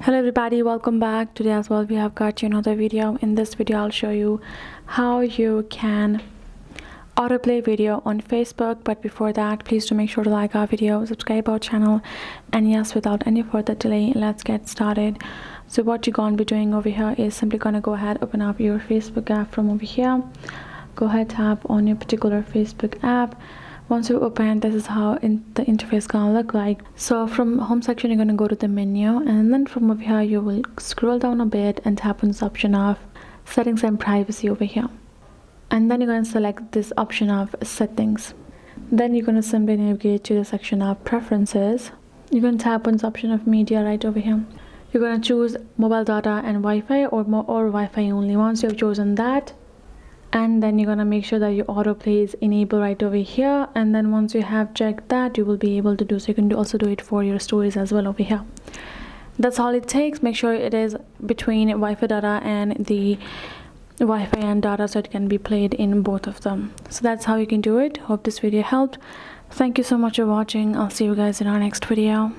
Hello everybody, welcome back. Today as well we have got you another video. In this video I'll show you how you can autoplay video on Facebook, but before that please do make sure to like our video, subscribe our channel, and yes, without any further delay, let's get started. So what you're going to be doing over here is simply going to go ahead, open up your Facebook app from over here. Go ahead, tap on your particular Facebook app. Once you open, this is how the interface gonna look like. So from home section you're gonna go to the menu, and then from over here you will scroll down a bit and tap on this option of settings and privacy over here, and then you're going to select this option of settings. Then you're going to simply navigate to the section of preferences. You're going to tap on this option of media right over here. You're going to choose mobile data and Wi-Fi or Wi-Fi only. Once you have chosen that, and then you're going to make sure that your autoplay is enabled right over here, and then once you have checked that, you will be able to do so. You can also do it for your stories as well over here. That's all it takes. Make sure it is between Wi-Fi data and the Wi-Fi and data, so it can be played in both of them. So that's how you can do it. Hope this video helped. Thank you so much for watching. I'll see you guys in our next video.